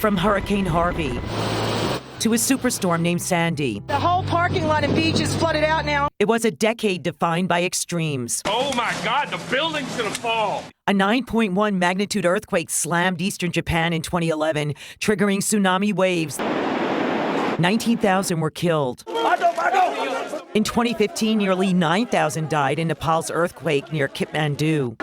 From Hurricane Harvey to a superstorm named Sandy. The whole parking lot and beach is flooded out now. It was a decade defined by extremes. Oh my God, the building's gonna fall. A 9.1 magnitude earthquake slammed eastern Japan in 2011, triggering tsunami waves. 19,000 were killed. In 2015, nearly 9,000 died in Nepal's earthquake near Kathmandu.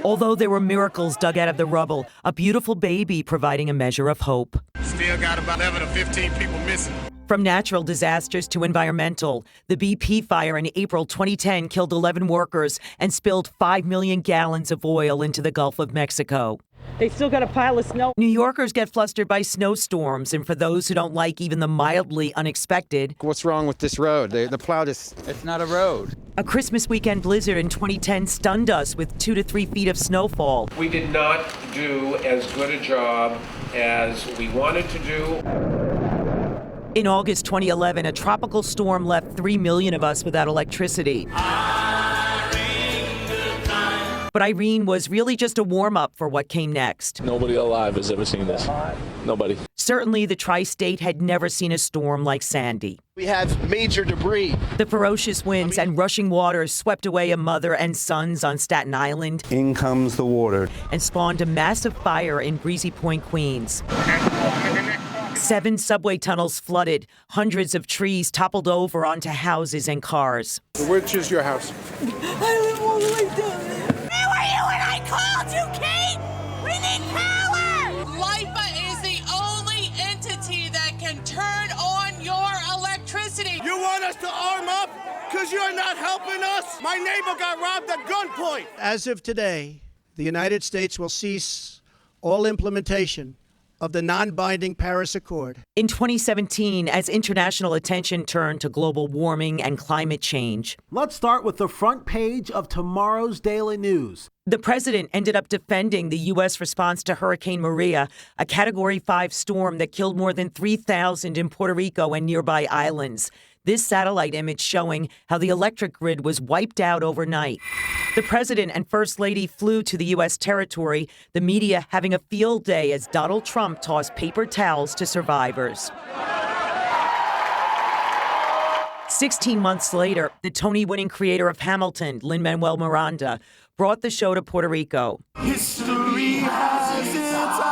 Although there were miracles dug out of the rubble, a beautiful baby providing a measure of hope. Still got about 11 or 15 people missing. From natural disasters to environmental, the BP fire in April 2010 killed 11 workers and spilled 5 million gallons of oil into the Gulf of Mexico. They still got a pile of snow. New Yorkers get flustered by snowstorms, and for those who don't like even the mildly unexpected, what's wrong with this road? The plow it's not a road. A Christmas weekend blizzard in 2010 stunned us with 2 to 3 feet of snowfall. We did not do as good a job as we wanted to do. In August 2011, a tropical storm left 3 million of us without electricity. But Irene was really just a warm-up for what came next. Nobody alive has ever seen this. Nobody. Certainly, the tri-state had never seen a storm like Sandy. We had major debris. The ferocious winds and rushing waters swept away a mother and sons on Staten Island. In comes the water. And spawned a massive fire in Breezy Point, Queens. 7 subway tunnels flooded. Hundreds of trees toppled over onto houses and cars. Which is your house? I live all the way down there. Where were you when I called you, Kate? We need power! LIPA is the only entity that can turn on your electricity. You want us to arm up? Because you're not helping us? My neighbor got robbed at gunpoint. As of today, the United States will cease all implementation of the non-binding Paris Accord. In 2017, as international attention turned to global warming and climate change. Let's start with the front page of tomorrow's Daily News. The president ended up defending the U.S. response to Hurricane Maria, a Category 5 storm that killed more than 3,000 in Puerto Rico and nearby islands. This satellite image showing how the electric grid was wiped out overnight. The president and first lady flew to the U.S. territory, the media having a field day as Donald Trump tossed paper towels to survivors. 16 months later, the Tony-winning creator of Hamilton, Lin-Manuel Miranda, brought the show to Puerto Rico. History has its eyes.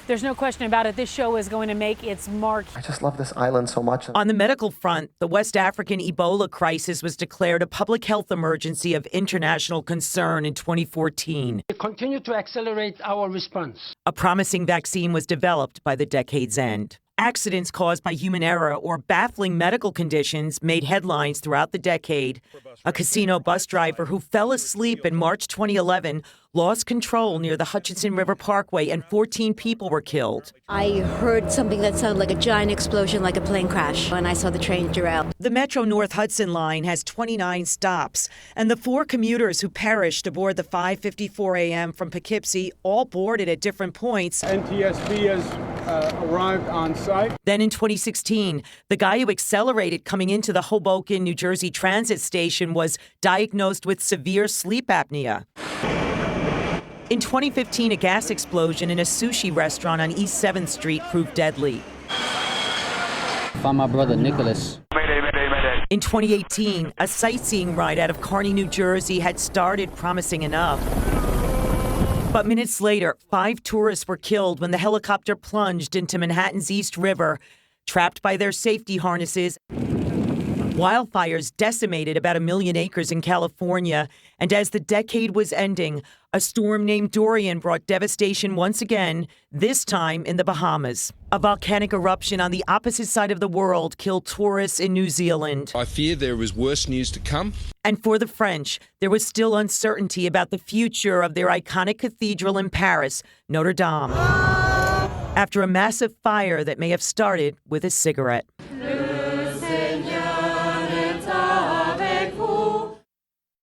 There's no question about it. This show is going to make its mark. I just love this island so much. On the medical front, the West African Ebola crisis was declared a public health emergency of international concern in 2014. We continue to accelerate our response. A promising vaccine was developed by the decade's end. Accidents caused by human error or baffling medical conditions made headlines throughout the decade. A casino bus driver who fell asleep in March 2011 lost control near the Hutchinson River Parkway and 14 people were killed. I heard something that sounded like a giant explosion, like a plane crash, and I saw the train derail. The Metro North Hudson line has 29 stops, and the 4 commuters who perished aboard the 5:54 a.m. from Poughkeepsie all boarded at different points. NTSB has arrived on site. Then in 2016, the guy who accelerated coming into the Hoboken, New Jersey transit station was diagnosed with severe sleep apnea. In 2015, a gas explosion in a sushi restaurant on East 7th Street proved deadly. Found my brother Nicholas. In 2018, a sightseeing ride out of Kearny, New Jersey had started promising enough. But minutes later, 5 tourists were killed when the helicopter plunged into Manhattan's East River, trapped by their safety harnesses. Wildfires decimated about 1 million acres in California, and as the decade was ending, a storm named Dorian brought devastation once again, this time in the Bahamas. A volcanic eruption on the opposite side of the world killed tourists in New Zealand. I fear there is worse news to come. And for the French, there was still uncertainty about the future of their iconic cathedral in Paris, Notre Dame, after a massive fire that may have started with a cigarette.